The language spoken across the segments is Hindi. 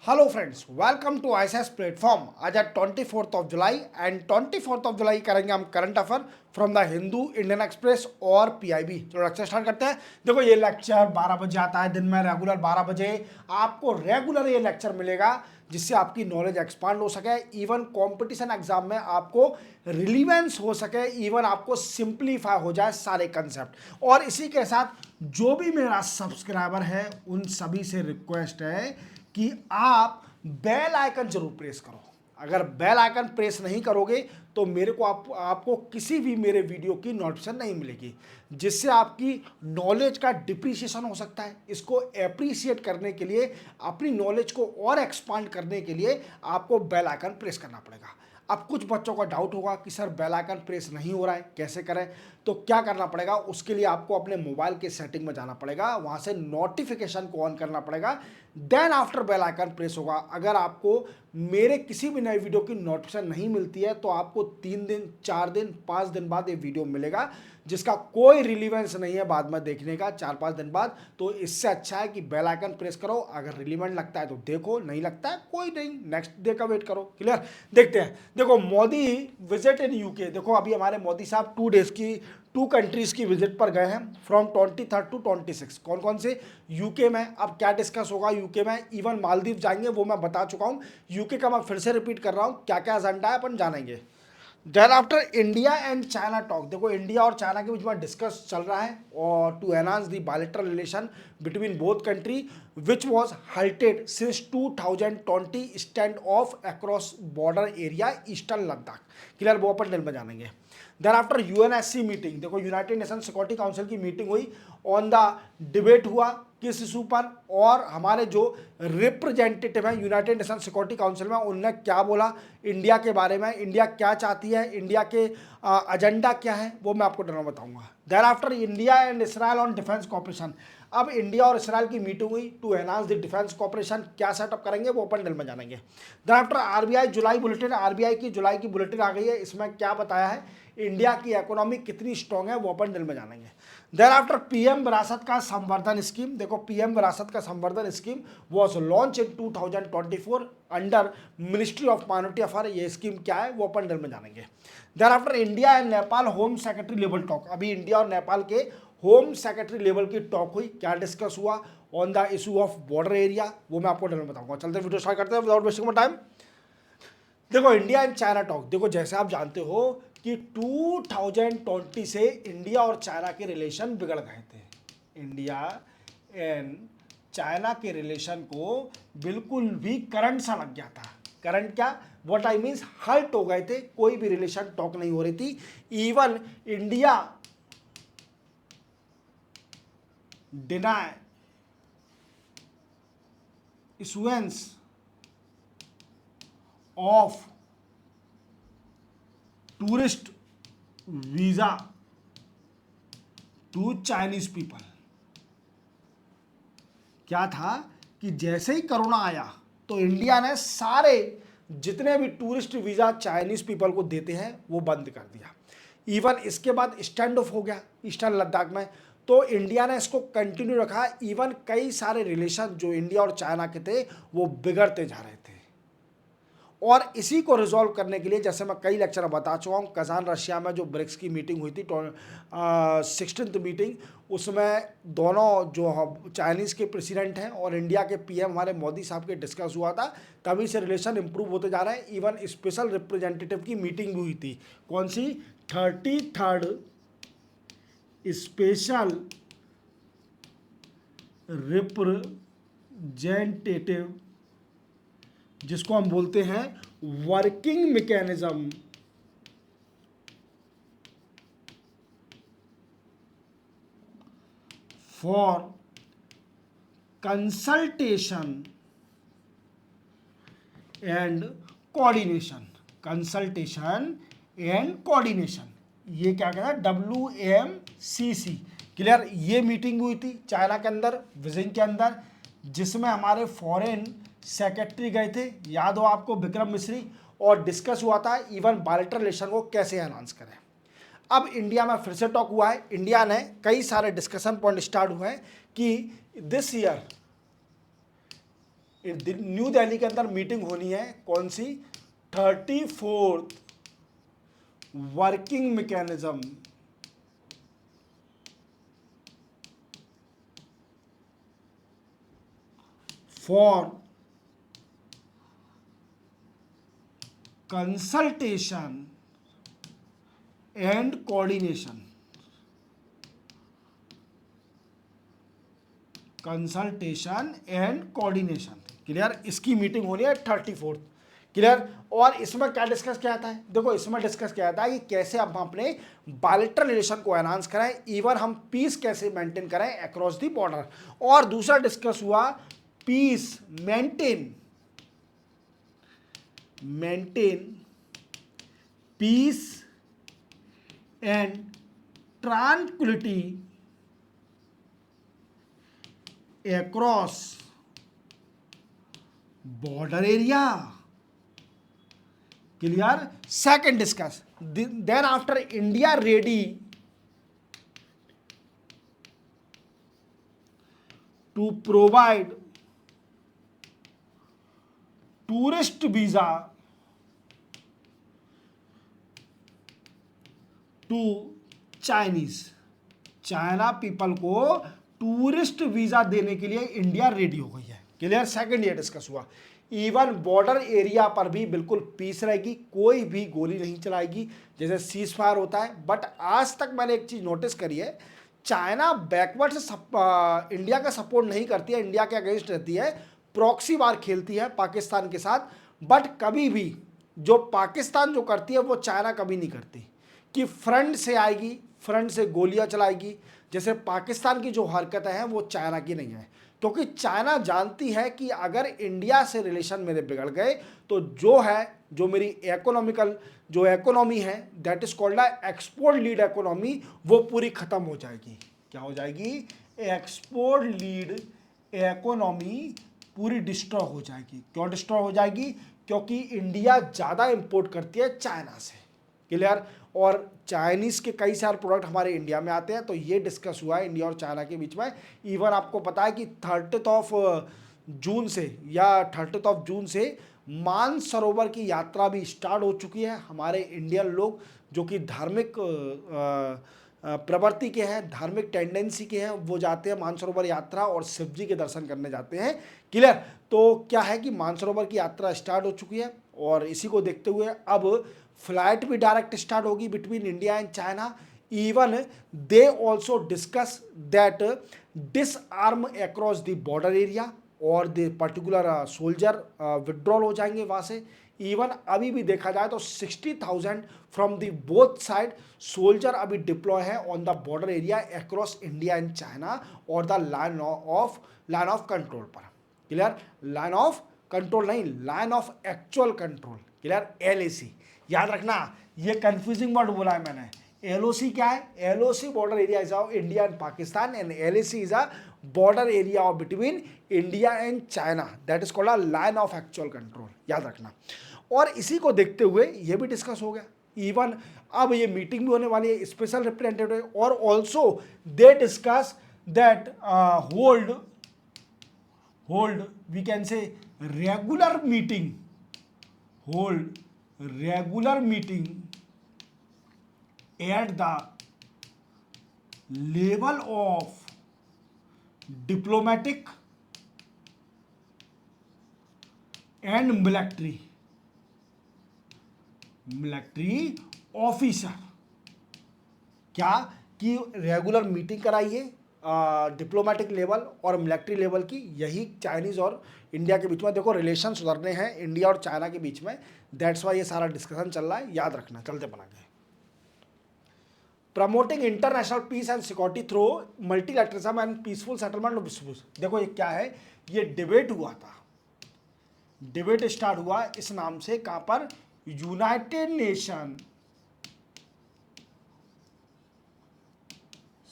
Hello friends, welcome to ISS platform. आज है 24 जुलाई एंड 24 जुलाई करेंगे हम current affair from the Hindu, Indian Express और पीआईबी। चलो लेक्चर स्टार्ट करते हैं। देखो ये लेक्चर 12 बजे आता है दिन में, रेगुलर 12 बजे आपको रेगुलर ये लेक्चर मिलेगा जिससे आपकी नॉलेज एक्सपांड हो सके, इवन कंपटीशन एग्जाम में आपको रिलीवेंस हो सके, इवन आपको सिंप्लीफाई हो जाए सारे कंसेप्ट। और इसी के साथ जो भी मेरा सब्सक्राइबर है उन सभी से रिक्वेस्ट है कि आप बेल आइकन जरूर प्रेस करो। अगर बेल आइकन प्रेस नहीं करोगे तो मेरे को आपको किसी भी मेरे वीडियो की नोटिफिकेशन नहीं मिलेगी, जिससे आपकी नॉलेज का डिप्रिसिएशन हो सकता है। इसको एप्रिशिएट करने के लिए, अपनी नॉलेज को और एक्सपांड करने के लिए आपको बेल आइकन प्रेस करना पड़ेगा। अब कुछ बच्चों का डाउट होगा कि सर बेल आइकन प्रेस नहीं हो रहा है, कैसे करें? तो क्या करना पड़ेगा, उसके लिए आपको अपने मोबाइल के सेटिंग में जाना पड़ेगा, वहां से नोटिफिकेशन को ऑन करना पड़ेगा, then after bell icon press होगा। अगर आपको मेरे किसी भी नए वीडियो की नोटिफिकेशन नहीं मिलती है तो आपको 3 दिन, 4 दिन, 5 दिन बाद ये वीडियो मिलेगा, जिसका कोई रिलीवेंस नहीं है बाद में देखने का 4-5 दिन बाद। तो इससे अच्छा है कि बेल आइकन प्रेस करो। अगर रिलीवेंट लगता है तो देखो, नहीं लगता है कोई नहीं, नेक्स्ट डे का वेट करो। क्लियर? देखते हैं। देखो मोदी विजिट इन यूके। देखो अभी हमारे मोदी साहब 2 डेज की 2 कंट्रीज की विजिट पर गए हैं फ्रॉम 23 टू 26। कौन कौन से? यूके में। अब क्या डिस्कस होगा यूके में? इवन मालदीव जाएंगे, वो मैं बता चुका हूं। यूके का मैं फिर से रिपीट कर रहा हूं, क्या क्या एजेंडा है अपन जानेंगे। Then after India and China talk. देखो इंडिया और चाइना के बीच में डिस्कस चल रहा है और to enhance the bilateral relation between both country which was halted since 2020 stand off across border area eastern Ladakh. Clear? वो अपन में जानेंगे। Then after UNSC meeting. देखो यूनाइटेड नेशन सिक्योरिटी काउंसिल की मीटिंग हुई, ऑन द डिबेट हुआ किस इशू पर, और हमारे जो रिप्रेजेंटेटिव हैं यूनाइटेड नेशन सिक्योरिटी काउंसिल में उनने क्या बोला इंडिया के बारे में, इंडिया क्या चाहती है, इंडिया के एजेंडा क्या है, वो मैं आपको डर बताऊंगा। Then after India and Israel on defence cooperation. अब इंडिया और इसराइल की मीटिंग हुई to enhance the defence cooperation. क्या सेटअप करेंगे वो अपन डिटेल में जानेंगे। Then after RBI July bulletin. RBI की जुलाई की बुलेटिन आ गई है, इसमें क्या बताया है, इंडिया की इकोनॉमी कितनी स्ट्रांग है वो अपन डिटेल में जानेंगे। Then after PM Virasat ka Samvardhan scheme. देखो PM Virasat ka Samvardhan scheme was launched in 2024 under ministry of minority affair. ये स्कीम क्या है वो अपन डिटेल में जानेंगे। Then after India and Nepal home secretary level talk. अभी इंडिया और नेपाल के होम सेक्रेटरी लेवल की टॉक हुई। क्या डिस्कस हुआ? On the issue of border area, वो मैं आपको डिटेल में बताऊंगा। चलते वीडियो स्टार्ट करते हैं विदाउट वेस्टिंग टाइम। देखो इंडिया एंड चाइना टॉक। देखो जैसे आप जानते हो कि 2020 से इंडिया और चाइना के रिलेशन बिगड़ गए थे। इंडिया एंड चाइना के रिलेशन को बिल्कुल भी करंट सा लग गया था। करंट क्या? व्हाट आई मीन्स हर्ट हो गए थे, कोई भी रिलेशन टॉक नहीं हो रही थी। Even India deny issuance of tourist visa to Chinese people. क्या था कि जैसे ही कोरोना आया तो इंडिया ने सारे जितने भी टूरिस्ट वीजा चाइनीज पीपल को देते हैं वो बंद कर दिया। इवन इसके बाद स्टैंड ऑफ हो गया ईस्टर्न लद्दाख में, तो इंडिया ने इसको कंटिन्यू रखा। इवन कई सारे रिलेशन जो इंडिया और चाइना के थे वो बिगड़ते जा रहे थे, और इसी को रिजॉल्व करने के लिए जैसे मैं कई लेक्चर में बता चुका हूँ, कजान रशिया में जो ब्रिक्स की मीटिंग हुई थी 16th मीटिंग, उसमें दोनों जो चाइनीज़ के प्रेसिडेंट हैं और इंडिया के पीएम हमारे मोदी साहब के डिस्कस हुआ था, तभी से रिलेशन इंप्रूव होते जा रहे हैं। इवन स्पेशल रिप्रेजेंटेटिव की मीटिंग भी हुई थी। कौन सी? 33rd स्पेशल रिप्रेजेंटेटिव, जिसको हम बोलते हैं working mechanism for consultation and coordination. Consultation and coordination, ये क्या कहता है? WMCC। क्लियर? ये मीटिंग हुई थी चाइना के अंदर, बीजिंग के अंदर, जिसमें हमारे फॉरेन सेक्रेटरी गए थे, याद हो आपको, विक्रम मिश्री, और डिस्कस हुआ था इवन बायलैटरल रिलेशन को कैसे एनहांस करें। अब इंडिया में फिर से टॉक हुआ है। इंडिया ने कई सारे डिस्कशन पॉइंट स्टार्ट हुए हैं कि दिस ईयर न्यू दिल्ली के अंदर मीटिंग होनी है, कौन सी? 34th working mechanism for consultation and coordination, consultation and coordination, clear? इसकी मीटिंग होनी है 34th, क्लियर? और इसमें क्या डिस्कस किया जाता है? देखो इसमें डिस्कस किया जाता है कि कैसे हम अपने बायलैटरल रिलेशन को एनहांस करें, इवन हम पीस कैसे मेंटेन करें अक्रॉस द बॉर्डर। और दूसरा डिस्कस हुआ peace maintain peace and tranquility across border area, clear? Second discuss, then after India ready to provide tourist visa to China people को टूरिस्ट वीजा देने के लिए इंडिया रेडी हो गई है, क्लियर? सेकंड ये डिस्कस हुआ। इवन बॉर्डर एरिया पर भी बिल्कुल पीस रहेगी, कोई भी गोली नहीं चलाएगी जैसे सीज फायर होता है। बट आज तक मैंने एक चीज नोटिस करी है, चाइना बैकवर्ड से इंडिया का सपोर्ट नहीं करती है, इंडिया के अगेंस्ट रहती है, प्रॉक्सी वार खेलती है पाकिस्तान के साथ। बट कभी भी जो पाकिस्तान जो करती है वो चाइना कभी नहीं करती कि फ्रंट से आएगी, फ्रंट से गोलियां चलाएगी। जैसे पाकिस्तान की जो हरकतें हैं वो चाइना की नहीं है, क्योंकि चाइना जानती है कि अगर इंडिया से रिलेशन मेरे बिगड़ गए तो जो मेरी जो इकोनॉमी है that is called export lead economy, वो पूरी खत्म हो जाएगी। क्या हो जाएगी? एक्सपोर्ट लीड इकोनॉमी पूरी डिस्ट्रॉय हो जाएगी। क्यों डिस्ट्रॉय हो जाएगी? क्योंकि इंडिया ज़्यादा इंपोर्ट करती है चाइना से, क्लियर? और चाइनीज़ के कई सारे प्रोडक्ट हमारे इंडिया में आते हैं। तो ये डिस्कस हुआ है इंडिया और चाइना के बीच में। इवन आपको पता है कि 30 जून से मानसरोवर की यात्रा भी स्टार्ट हो चुकी है। हमारे इंडियन लोग जो कि धार्मिक प्रवृत्ति के हैं, धार्मिक टेंडेंसी के हैं, वो जाते हैं मानसरोवर यात्रा और शिव जी के दर्शन करने जाते हैं, क्लियर? तो क्या है कि मानसरोवर की यात्रा स्टार्ट हो चुकी है और इसी को देखते हुए अब फ्लाइट भी डायरेक्ट स्टार्ट होगी between India and China. Even they also discuss that disarm across the border area और द पर्टिकुलर सोल्जर विड्रॉल हो जाएंगे वहाँ से। इवन अभी भी देखा जाए तो 60,000 from the both side soldier अभी डिप्लॉय है on the border area across India and China और द लाइन ऑफ कंट्रोल पर, क्लियर? लाइन ऑफ कंट्रोल नहीं, line of actual control, clear? LAC याद रखना, ये कंफ्यूजिंग वर्ड बोला है मैंने। LOC क्या है? LOC border area is of India and Pakistan and LAC is a border area of between India and China, that is called a line of actual control, याद रखना। और इसी को देखते हुए ये भी डिस्कस हो गया। इवन अब ये मीटिंग भी होने वाली है स्पेशल रिप्रेजेंटेटिव, और also they discuss that hold we can say regular meeting, hold regular meeting at the level of diplomatic and military officer. क्या कि रेगुलर मीटिंग कराइए डिप्लोमेटिक लेवल और मिलिट्री लेवल की, यही चाइनीज़ और इंडिया के बीच में देखो रिलेशन सुधरने हैं इंडिया और चाइना के बीच में, दैट्स वाई ये सारा डिस्कशन चल रहा है, याद रखना। चलते बना गए promoting international peace and security through multilateralism and peaceful settlement of disputes. देखो ये क्या है, ये डिबेट हुआ था, डिबेट स्टार्ट हुआ इस नाम से, कहां पर? United Nation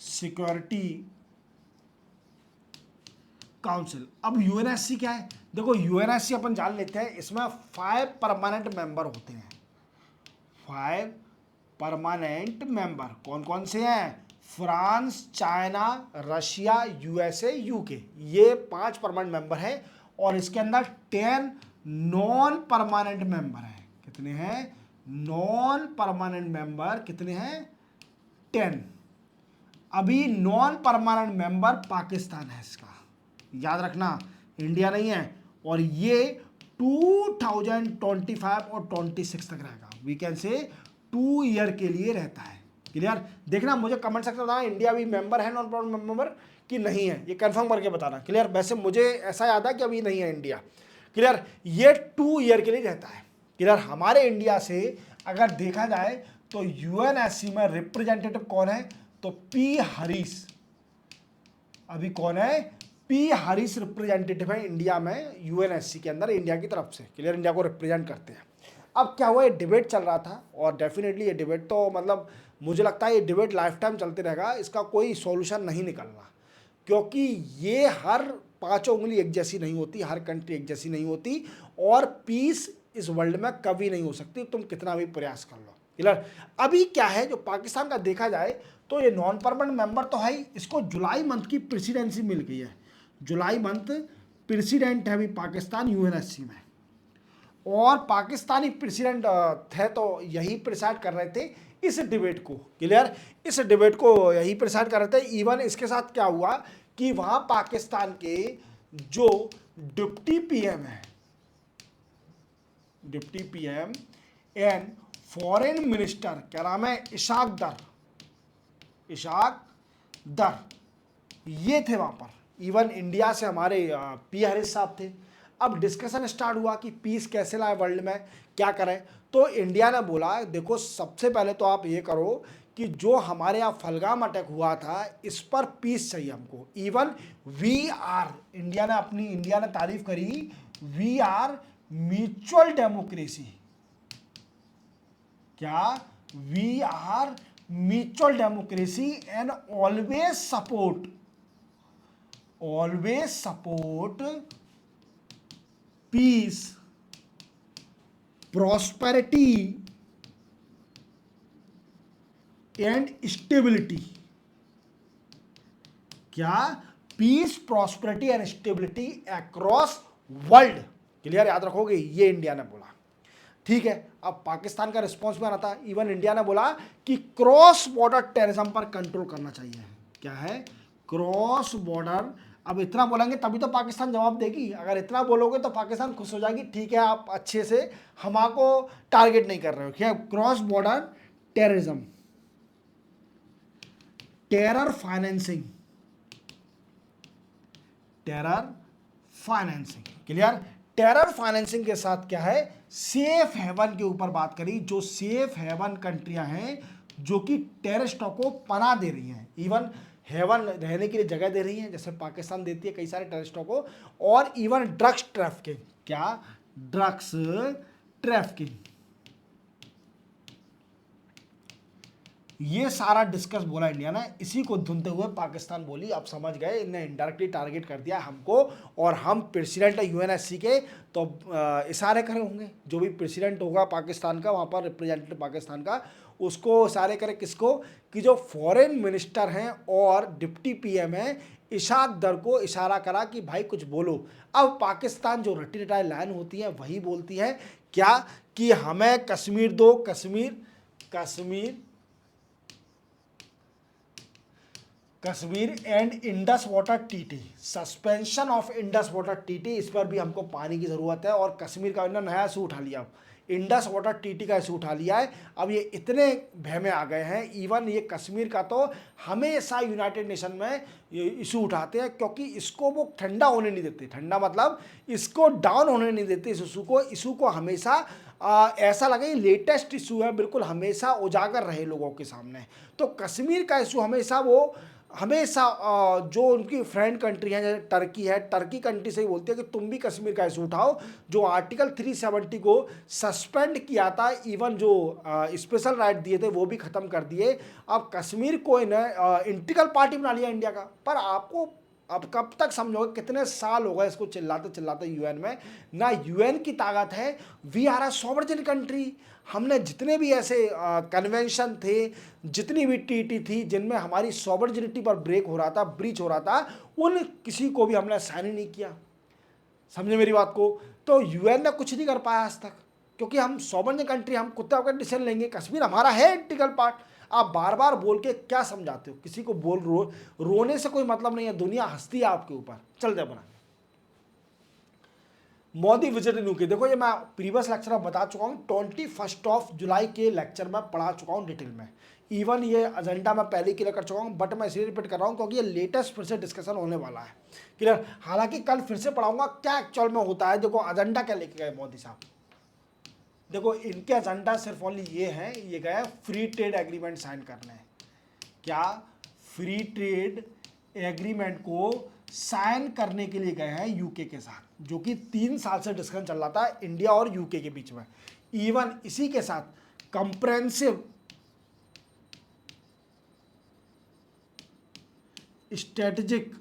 Security council. अब यूएनएससी क्या है? देखो यूएनएससी अपन जान लेते हैं, इसमें 5 परमानेंट मेंबर होते हैं। 5 परमानेंट मेंबर कौन कौन से हैं? France, China, Russia, USA, UK, ये 5 परमानेंट मेंबर हैं। और इसके अंदर 10 नॉन परमानेंट मेंबर हैं। कितने हैं? नॉन परमानेंट मेंबर कितने हैं? 10। अभी नॉन परमानेंट मेंबर पाकिस्तान है इसका, याद रखना, इंडिया नहीं है। और ये 2025 और 26 तक रहेगा। वी कैन से 2 ईयर के लिए रहता है। क्लियर? देखना, मुझे कमेंट सेक्शन में बताना इंडिया भी मेंबर है नॉन परमानेंट मेंबर कि नहीं है, ये कंफर्म करके बताना। क्लियर? वैसे मुझे ऐसा याद है कि अभी नहीं है इंडिया। क्लियर? ये 2 ईयर के लिए रहता है। क्लियर? हमारे इंडिया से अगर देखा जाए तो यूएनएससी में रिप्रेजेंटेटिव कौन है? तो पी हरीश। अभी कौन है? पी हरीश रिप्रेजेंटेटिव है इंडिया में यूएनएससी के अंदर, इंडिया की तरफ से। क्लियर? इंडिया को रिप्रेजेंट करते हैं। अब क्या हुआ, ये डिबेट चल रहा था और डेफिनेटली ये डिबेट तो मतलब मुझे लगता है ये डिबेट लाइफ टाइम चलते रहेगा, इसका कोई सॉल्यूशन नहीं निकलना, क्योंकि ये हर 5 उंगली एक जैसी नहीं होती, हर कंट्री एक जैसी नहीं होती, और पीस इस वर्ल्ड में कभी नहीं हो सकती, तुम कितना भी प्रयास कर लो। क्लियर? अभी क्या है, जो पाकिस्तान का देखा जाए तो ये नॉन परमानेंट मेंबर तो है ही, इसको जुलाई मंथ की प्रेसिडेंसी मिल गई है। जुलाई मंथ प्रेसिडेंट है अभी पाकिस्तान यूएनएससी में, और पाकिस्तानी प्रेसिडेंट थे तो यही प्रिसाइड कर रहे थे इस डिबेट को। क्लियर? इस डिबेट को यही प्रिसाइड कर रहे थे। इवन इसके साथ क्या हुआ कि वहां पाकिस्तान के जो डिप्टी पीएम है, deputy PM and foreign minister, क्या नाम है? इशाक दर, इशाक दर, ये थे वहां पर। इवन इंडिया से हमारे पी हरीश साहब थे। अब डिस्कशन स्टार्ट हुआ कि पीस कैसे लाए वर्ल्ड में, क्या करें। तो इंडिया ने बोला देखो, सबसे पहले तो आप ये करो कि जो हमारे यहाँ फलगाम अटैक हुआ था इस पर पीस चाहिए हमको। इवन वी आर, इंडिया ने तारीफ करी, वी आर म्यूचुअल डेमोक्रेसी। क्या? We are mutual democracy and always support peace, prosperity and stability. क्या? Peace, prosperity and stability across world. Clear? याद रखोगे, ये इंडिया ने बोला। ठीक है, अब पाकिस्तान का रिस्पॉन्स में आना था। इवन इंडिया ने बोला कि क्रॉस बॉर्डर टेररिज्म पर कंट्रोल करना चाहिए। क्या है? Cross border. अब इतना बोलेंगे तभी तो पाकिस्तान जवाब देगी। अगर इतना बोलोगे तो पाकिस्तान खुश हो जाएगी, ठीक है आप अच्छे से हमको टारगेट नहीं कर रहे हो। क्या? Cross border terrorism, terror financing, clear? Terror financing के साथ क्या है? सेफ हेवन के ऊपर बात करी, जो सेफ हेवन कंट्रियां हैं जो कि टेररिस्टों को पनाह दे रही हैं, इवन हेवन रहने के लिए जगह दे रही हैं, जैसे पाकिस्तान देती है कई सारे टेररिस्टों को। और इवन ड्रग्स ट्रैफिकिंग। क्या? ड्रग्स ट्रैफिकिंग, ये सारा डिस्कस बोला इंडिया ने। इसी को धुनते हुए पाकिस्तान बोली अब समझ गए, इन्हें इनडायरेक्टली टारगेट कर दिया हमको, और हम प्रेसिडेंट है यूएनएससी के, तो इशारे करे होंगे। जो भी प्रेसिडेंट होगा पाकिस्तान का, वहाँ पर रिप्रेजेंटेटिव पाकिस्तान का, उसको इशारे करे किसको? कि जो फॉरेन मिनिस्टर हैं और डिप्टी पीएम हैं, इशाक दर को इशारा करा कि भाई कुछ बोलो। अब पाकिस्तान जो रटी रटाई लाइन होती है वही बोलती है। क्या? कि हमें कश्मीर दो, Kashmir and Indus water TT, suspension of Indus water TT, इस पर भी हमको पानी की ज़रूरत है। और कश्मीर का इन्होंने नया इशू उठा लिया, इंडस वाटर टीटी का इशू उठा लिया है। अब ये इतने भय में आ गए हैं, इवन ये कश्मीर का तो हमेशा यूनाइटेड नेशन में ये इशू उठाते हैं, क्योंकि इसको वो ठंडा होने नहीं देते। ठंडा मतलब इसको डाउन होने नहीं देते इस इशू को हमेशा ऐसा लगे लेटेस्ट इशू है, बिल्कुल हमेशा उजागर रहे लोगों के सामने। तो कश्मीर का इशू हमेशा जो उनकी फ्रेंड कंट्री है, जैसे टर्की है, टर्की कंट्री से ही बोलती है कि तुम भी कश्मीर का इशू उठाओ। जो आर्टिकल 370 को सस्पेंड किया था, इवन जो स्पेशल राइट दिए थे वो भी ख़त्म कर दिए। अब कश्मीर को इन्हें इंटीग्रल पार्टी बना लिया इंडिया का। पर आपको अब कब तक समझोगे? कितने साल हो गए इसको चिल्लाते चिल्लाते यूएन में। ना यूएन की ताकत है, we are a sovereign country. हमने जितने भी ऐसे कन्वेंशन थे, जितनी भी टीटी थी जिनमें हमारी सॉवरेनिटी पर ब्रेक हो रहा था, ब्रीच हो रहा था, उन किसी को भी हमने साइन नहीं किया। समझे मेरी बात को। तो यूएन ने कुछ नहीं कर पाया आज तक, क्योंकि हम सॉवरेन कंट्री, हम कुत्ते होकर डिसीजन लेंगे, कश्मीर हमारा है इंटीग्रल पार्ट। आप बार बार बोल के क्या समझाते हो किसी को, बोल रोने से कोई मतलब नहीं है, दुनिया हंसती है आपके ऊपर। चल दे बना मोदी विजिट इन यूके। देखो ये मैं प्रीवियस लेक्चर में बता चुका हूँ, 21 जुलाई के लेक्चर में पढ़ा चुका हूँ डिटेल में। इवन ये एजेंडा मैं पहले क्लियर कर चुका हूँ, बट मैं इसलिए रिपीट कर रहा हूँ क्योंकि ये लेटेस्ट फिर से डिस्कशन होने वाला है। क्लियर। हालांकि कल फिर से पढ़ाऊंगा क्या एक्चुअल में होता है। देखो एजेंडा क्या लेके गए मोदी साहब, देखो इनके एजेंडा सिर्फ ओनली ये है, ये गए फ्री ट्रेड एग्रीमेंट साइन करने। क्या फ्री ट्रेड एग्रीमेंट को साइन करने के लिए गए हैं यूके के साथ, जो कि 3 साल से डिस्कशन चल रहा था इंडिया और यूके के बीच में। इवन इसी के साथ कंप्रेहेंसिव स्ट्रेटेजिक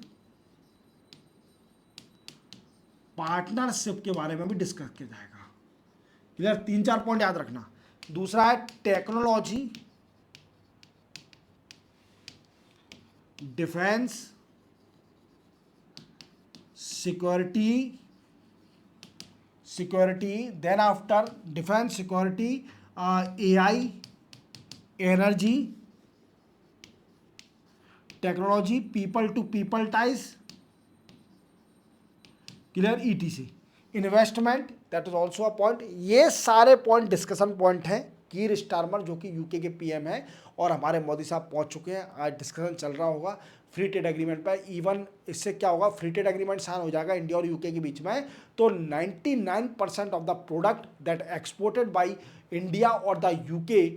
पार्टनरशिप के बारे में भी डिस्कस किया जाएगा। क्लियर। 3-4 पॉइंट याद रखना। दूसरा है technology, defence, security, then after defence security AI, energy, technology, people to people ties, clear, ETC, investment, that is also a point. ये सारे पॉइंट डिस्कशन पॉइंट हैं। कीर स्टारमर जो कि यूके के पीएम है और हमारे मोदी साहब पहुंच चुके हैं, आज डिस्कशन चल रहा होगा फ्री ट्रेड एग्रीमेंट पर। इवन इससे क्या होगा, फ्री ट्रेड एग्रीमेंट साइन हो जाएगा इंडिया और यूके के बीच में, तो 99% of the product that exported by India और द यूके,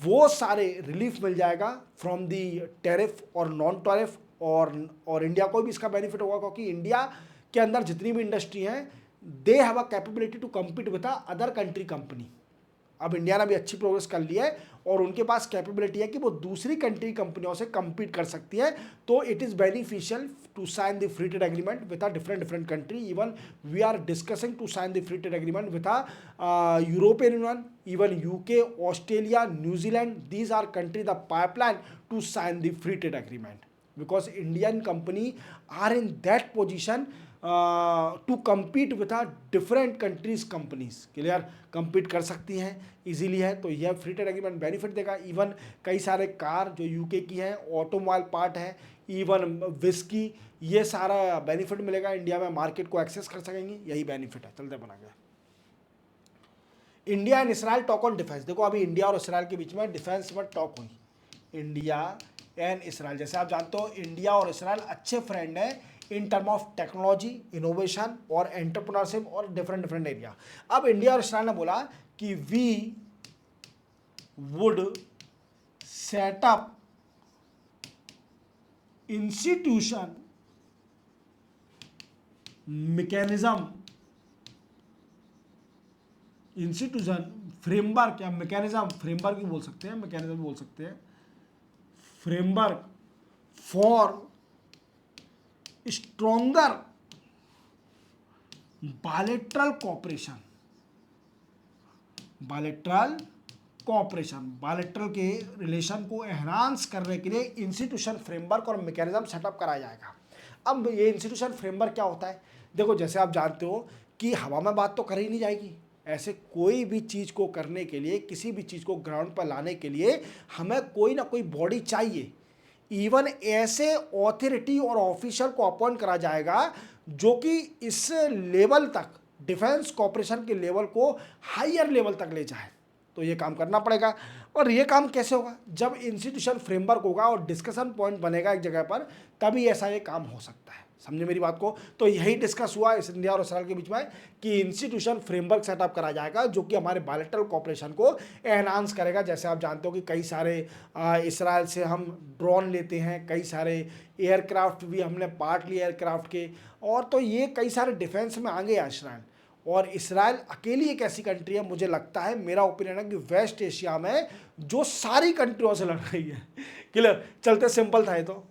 वो सारे रिलीफ मिल जाएगा फ्रॉम दी टैरिफ और नॉन टैरिफ, और इंडिया को भी इसका बेनिफिट होगा, क्योंकि इंडिया के अंदर जितनी भी इंडस्ट्री हैं, they have a capability to compete with other country company. अब इंडिया ने भी अच्छी प्रोग्रेस कर ली है और उनके पास कैपेबिलिटी है कि वो दूसरी कंट्री कंपनियों से कम्पीट कर सकती है। तो it is beneficial to sign the free trade agreement with a different country. Even we are discussing to sign the free trade agreement with a European Union, even UK, Australia, New Zealand, these are country the pipeline to sign the free trade agreement, because Indian company are in that position to compete with a different countries companies। Clear, compete कर सकती हैं, इजीली है। तो यह फ्री ट्रेड एग्रीमेंट बेनिफिट देगा। इवन कई सारे कार जो यूके की हैं, ऑटोमोबाइल पार्ट है, इवन विस्की, ये सारा बेनिफिट मिलेगा इंडिया में, मार्केट को एक्सेस कर सकेंगे, यही बेनिफिट है। चलते बना गया। India and Israel talk on defence. देखो अभी इंडिया और इसराइल के बीच में डिफेंस में टॉक हुई, इंडिया एंड इसराइल। जैसे आप जानते हो इंडिया और इसराइल अच्छे फ्रेंड हैं in term of technology, innovation और एंटरप्रेन्योरशिप और डिफरेंट एरिया। अब इंडिया और इसराइल ने बोला कि we would set up institution mechanism, institution framework, या मैकेनिज्म, फ्रेमवर्क भी बोल सकते हैं, मैकेनिज्म बोल सकते हैं, framework for stronger bilateral cooperation, bilateral के रिलेशन को एनहांस करने के लिए इंस्टीट्यूशन फ्रेमवर्क और मैकेनिज्म सेटअप कराया जाएगा। अब ये इंस्टीट्यूशन फ्रेमवर्क क्या होता है, देखो जैसे आप जानते हो कि हवा में बात तो कर ही नहीं जाएगी, ऐसे कोई भी चीज़ को करने के लिए, किसी भी चीज़ को ग्राउंड पर लाने के लिए हमें कोई ना कोई बॉडी चाहिए। इवन ऐसे ऑथोरिटी और ऑफिशियल को अपॉइंट करा जाएगा जो कि इस लेवल तक, डिफेंस कॉपरेशन के लेवल को हायर लेवल तक ले जाए। तो ये काम करना पड़ेगा। और ये काम कैसे होगा, जब इंस्टीट्यूशन फ्रेमवर्क होगा और डिस्कशन पॉइंट बनेगा एक जगह पर, तभी ऐसा ये काम हो सकता है। समझे मेरी बात को। तो यही डिस्कस हुआ इस इंडिया और इसराइल के बीच में कि इंस्टीट्यूशन फ्रेमवर्क सेटअप करा जाएगा जो कि हमारे बायलैटरल कोऑपरेशन को एनहांस करेगा। जैसे आप जानते हो कि कई सारे इसराइल से हम ड्रोन लेते हैं, कई सारे एयरक्राफ्ट भी हमने पार्ट लिए एयरक्राफ्ट के, और तो ये कई सारे डिफेंस में आगे है इसराइल। और इसराइल अकेली एक ऐसी कंट्री है, मुझे लगता है, मेरा ओपिनियन है कि वेस्ट एशिया में जो सारी कंट्रियों से लड़ रही है। क्लियर। चलते सिंपल था ये तो।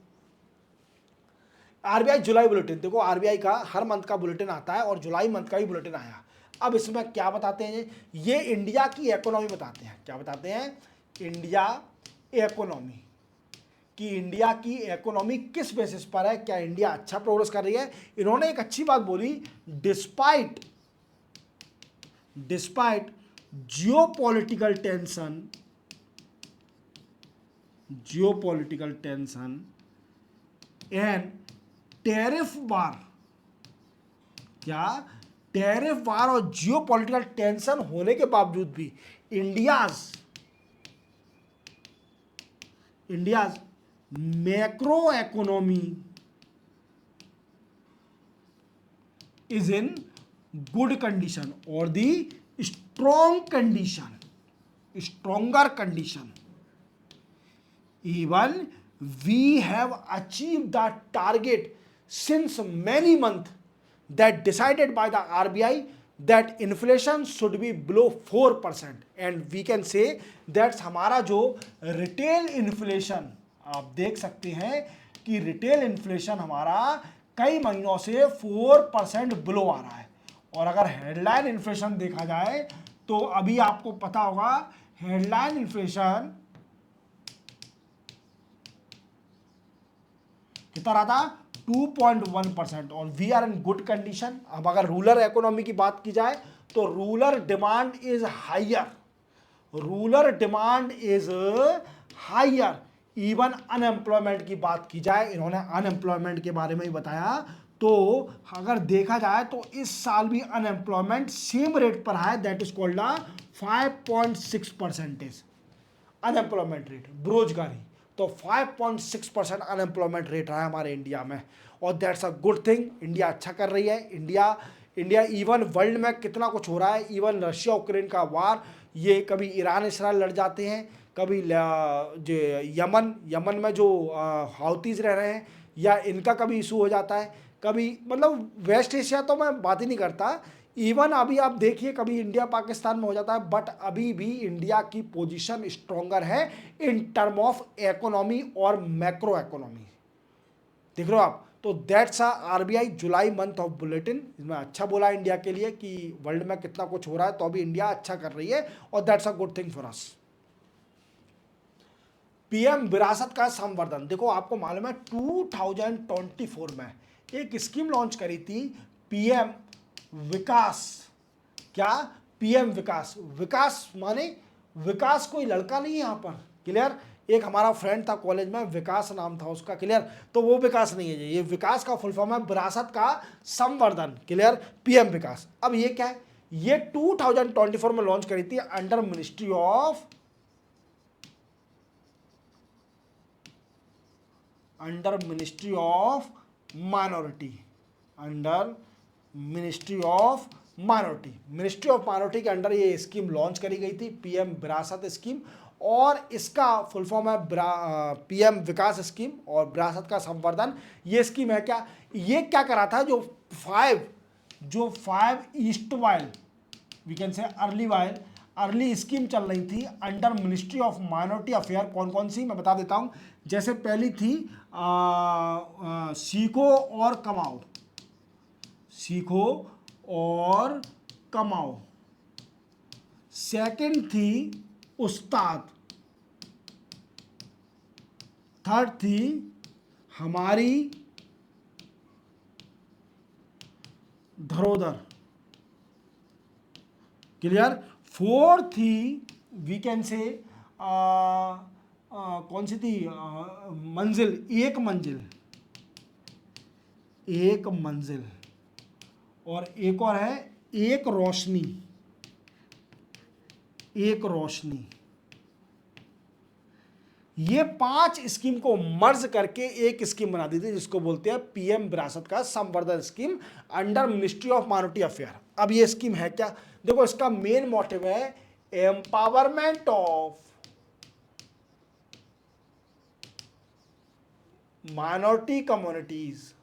आरबीआई जुलाई बुलेटिन, देखो आरबीआई का हर मंथ का बुलेटिन आता है और जुलाई मंथ का ही बुलेटिन आया। अब इसमें क्या बताते हैं, ये इंडिया की इकोनॉमी बताते हैं। क्या बताते हैं, इंडिया इकोनॉमी। कि इंडिया की इकोनॉमी किस बेसिस पर है, क्या इंडिया अच्छा प्रोग्रेस कर रही है। इन्होंने एक अच्छी बात बोली, despite geopolitical tension and tariff war, क्या टैरिफ वार और जियोपॉलिटिकल टेंशन होने के बावजूद भी India's macro economy is in good condition or the stronger condition. Even we have achieved the target since many months that decided by the RBI that inflation should be below 4%, and we can say that हमारा जो रिटेल इन्फ्लेशन, आप देख सकते हैं कि रिटेल इन्फ्लेशन हमारा कई महीनों से 4% बिलो आ रहा है। और अगर हेडलाइन इन्फ्लेशन देखा जाए तो अभी आपको पता होगा हेडलाइन इन्फ्लेशन कितना रहा था, 2.1%, और we are in good condition. अब अगर रूरल इकोनॉमी की बात की जाए तो rural demand is higher. Even unemployment की बात की जाए, इन्होंने अनएम्प्लॉयमेंट के बारे में ही बताया, तो अगर देखा जाए तो इस साल भी अनएम्प्लॉयमेंट सेम रेट पर है, that is called 5.6% unemployment rate, बेरोजगारी। तो 5.6% अनएम्प्लॉयमेंट रेट रहा है हमारे इंडिया में, और that's a good thing. India अच्छा कर रही है। इंडिया इवन वर्ल्ड में कितना कुछ हो रहा है, इवन रशिया यूक्रेन का वार, ये कभी ईरान इसराइल लड़ जाते हैं, कभी जो यमन में जो हाउतीज रह रहे हैं, या इनका कभी इशू हो जाता है, कभी मतलब वेस्ट एशिया तो मैं बात ही नहीं करता, इवन अभी आप देखिए कभी इंडिया पाकिस्तान में हो जाता है, बट अभी भी इंडिया की पोजीशन स्ट्रोंगर है इन टर्म ऑफ इकोनॉमी और मैक्रो इकोनॉमी। देख रहे हो आप। तो that's RBI July month of bulletin, इसमें अच्छा बोला इंडिया के लिए कि वर्ल्ड में कितना कुछ हो रहा है, तो अभी इंडिया अच्छा कर रही है, और that's a good thing for us. PM Virasat ka संवर्धन, देखो आपको मालूम है 2024 में एक स्कीम लॉन्च करी थी, पीएम विकास। क्या? पीएम विकास माने विकास कोई लड़का नहीं है यहाँ पर, क्लियर। एक हमारा फ्रेंड था कॉलेज में, विकास नाम था उसका, क्लियर। तो वो विकास नहीं है, ये विकास का फुल फॉर्म है विरासत का संवर्धन, क्लियर, पीएम विकास। अब ये क्या है, ये 2024 में लॉन्च करी थी under ministry of ministry of minority के अंडर ये स्कीम लॉन्च करी गई थी, पीएम विरासत स्कीम, और इसका फुल फॉर्म है पीएम विकास स्कीम और विरासत का संवर्धन। ये स्कीम है क्या, ये क्या करा था, जो five east while we can say early scheme चल रही थी under ministry of minority affair. कौन कौन सी मैं बता देता हूँ। जैसे पहली थी सीखो और कमाओ। सेकंड थी उस्ताद। थर्ड थी हमारी धरोधर, क्लियर। फोर्थ थी वी कैन से कौन सी थी, एक मंजिल, और एक और है एक रोशनी। ये 5 स्कीम को मर्ज करके एक स्कीम बना दी थी, जिसको बोलते हैं PM Virasat ka Samvardhan scheme under ministry of minority affair. अब ये स्कीम है क्या, देखो इसका मेन मोटिव है empowerment of minority communities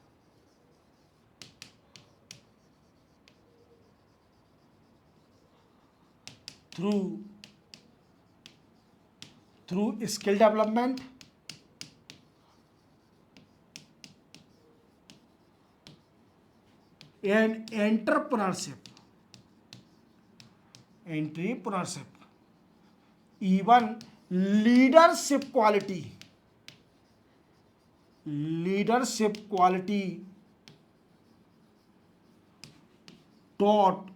through skill development and entrepreneurship, even leadership quality leadership quality taught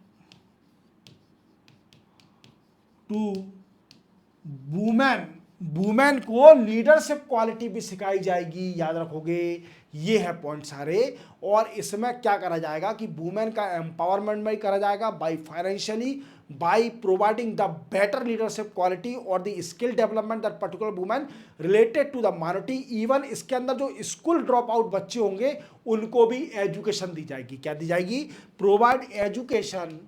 to women, women को लीडरशिप क्वालिटी भी सिखाई जाएगी, याद रखोगे। ये है पॉइंट सारे। और इसमें क्या करा जाएगा कि वुमेन का एम्पावरमेंट भी करा जाएगा by financially, by providing the better leadership quality और the skill development that particular women related to the minority. Even इसके अंदर जो स्कूल ड्रॉप आउट बच्चे होंगे उनको भी एजुकेशन दी जाएगी। क्या दी जाएगी? Provide education,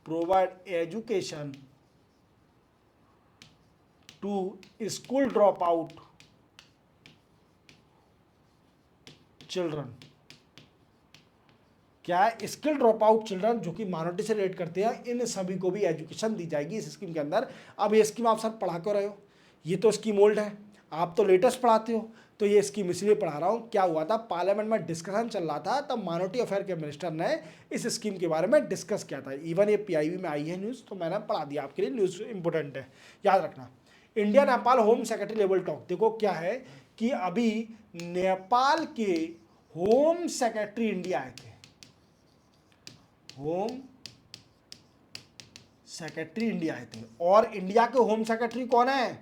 provide education to school drop out children. क्या है? स्किल ड्रॉप आउट चिल्ड्रन जो कि माइनॉरिटी से रिलेट करते हैं, इन सभी को भी एजुकेशन दी जाएगी इस स्कीम के अंदर। अब ये स्कीम आप सर पढ़ा क्यों रहे हो? ये तो स्कीम ओल्ड है, आप तो लेटेस्ट पढ़ाते हो। तो ये स्कीम इसलिए पढ़ा रहा हूँ, क्या हुआ था पार्लियामेंट में डिस्कशन चल रहा था, तब माइनॉरिटी अफेयर के मिनिस्टर ने इस स्कीम के बारे में डिस्कस किया था। इवन ये पीआईबी में आई है न्यूज़, तो मैंने पढ़ा दिया आपके लिए, न्यूज़ इंपॉर्टेंट है, याद रखना। India Nepal home secretary level talk. देखो क्या है कि अभी नेपाल के होम सेक्रेटरी इंडिया आए थे, होम सेक्रेटरी इंडिया आए थे। और इंडिया के होम सेक्रेटरी कौन है?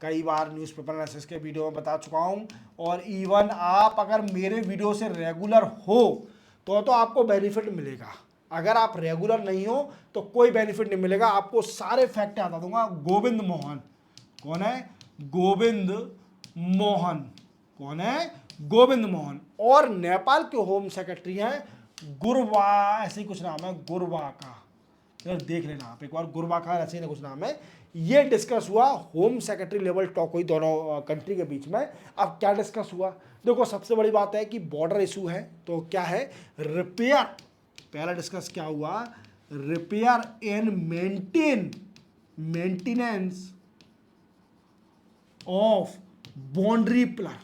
कई बार न्यूज़पेपर एनालिसिस के वीडियो में बता चुका हूं। और इवन आप अगर मेरे वीडियो से रेगुलर हो तो आपको बेनिफिट मिलेगा। अगर आप रेगुलर नहीं हो तो कोई बेनिफिट नहीं मिलेगा। आपको सारे फैक्ट बता दूंगा। गोविंद मोहन कौन है? गोविंद मोहन कौन है? गोविंद मोहन। और नेपाल के होम सेक्रेटरी हैं गुरवा, ऐसे ही कुछ नाम है, गुरवा का, देख लेना आप एक बार, गुरवा का ऐसे ही कुछ नाम है। ये डिस्कस हुआ, होम सेक्रेटरी लेवल टॉक हुई दोनों कंट्री के बीच में। अब क्या डिस्कस हुआ? देखो सबसे बड़ी बात है कि बॉर्डर इशू है, तो क्या है? रिपेयर, पहला डिस्कस क्या हुआ? Repair and maintenance of boundary pillar.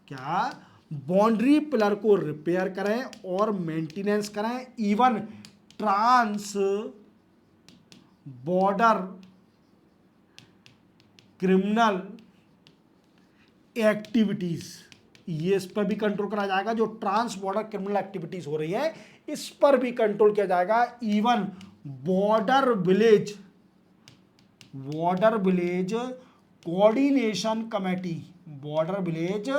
क्या? बाउंड्री पिलर को रिपेयर करें और मेंटेनेंस करें। Even trans border criminal activities, ये इस पर भी कंट्रोल करा जाएगा। जो ट्रांस बॉर्डर क्रिमिनल एक्टिविटीज हो रही है इस पर भी कंट्रोल किया जाएगा। Even border village coordination committee, border village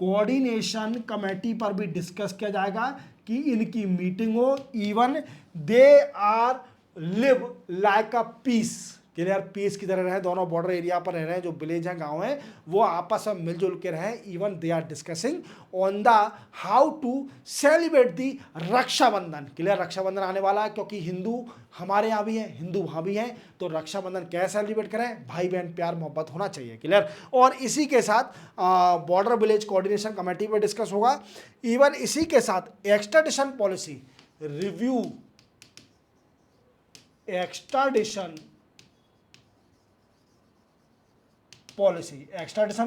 coordination committee पर भी डिस्कस किया जाएगा कि इनकी मीटिंग हो। Even they are live like a peace, clear, peace की तरह रहे, दोनों बॉर्डर एरिया पर रह रहे हैं, जो विलेज हैं, गांव हैं, वो आपस में मिलजुल के रहें। Even they are discussing on the how to celebrate the Rakshabandhan, clear, Rakshabandhan आने वाला है, क्योंकि हिंदू हमारे यहाँ भी है, हिंदू वहाँ भी हैं, तो रक्षाबंधन कैसे सेलिब्रेट करें? भाई बहन प्यार मोहब्बत होना चाहिए, क्लियर। और इसी के साथ बॉर्डर विलेज कोऑर्डिनेशन कमेटी पर डिस्कस होगा। इवन इसी के साथ extradition policy review, extradition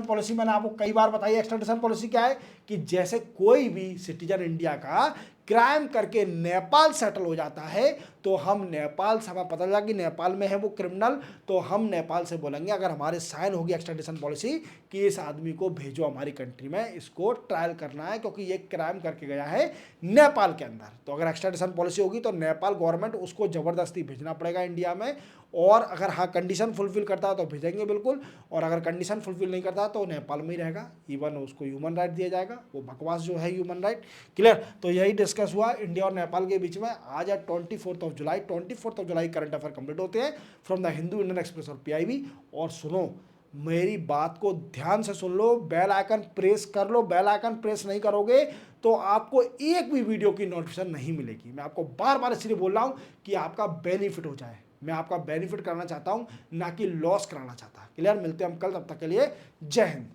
policy मैंने आपको कई बार बताई। एक्सट्राडिशन पॉलिसी क्या है कि जैसे कोई भी सिटीजन इंडिया का क्राइम करके नेपाल सेटल हो जाता है, तो हम नेपाल से, हमें पता लगा कि नेपाल में है वो क्रिमिनल, तो हम नेपाल से बोलेंगे, अगर हमारे साइन होगी एक्सट्राडिशन पॉलिसी कि इस आदमी को भेजो हमारी कंट्री में, इसको ट्रायल करना है क्योंकि ये क्राइम करके गया है नेपाल के अंदर। तो अगर एक्सट्राडिशन पॉलिसी होगी तो नेपाल गवर्नमेंट उसको ज़बरदस्ती भेजना पड़ेगा इंडिया में। और अगर हाँ कंडीशन फुलफिल करता है तो भेजेंगे बिल्कुल, और अगर कंडीशन फुलफिल नहीं करता तो नेपाल में ही रहेगा। इवन उसको ह्यूमन राइट दिया जाएगा, वो बकवास जो है ह्यूमन राइट, क्लियर। तो यही डिस्कस हुआ इंडिया और नेपाल के बीच में। आज 24 जुलाई करंट अफेयर कंप्लीट होते हैं from the Hindu, Indian Express और पीआईबी। और सुनो, मेरी बात को ध्यान से सुन लो, बेल आइकन प्रेस कर लो। बेल आइकन प्रेस नहीं करोगे तो आपको एक भी वीडियो की नोटिफिकेशन नहीं मिलेगी। मैं आपको बार बार इसलिए बोल रहा हूँ कि आपका बेनिफिट हो जाए। मैं आपका बेनिफिट कराना चाहता हूँ, ना कि लॉस कराना चाहता। क्लियर। मिलते हैं हम कल, तब तक के लिए जय हिंद।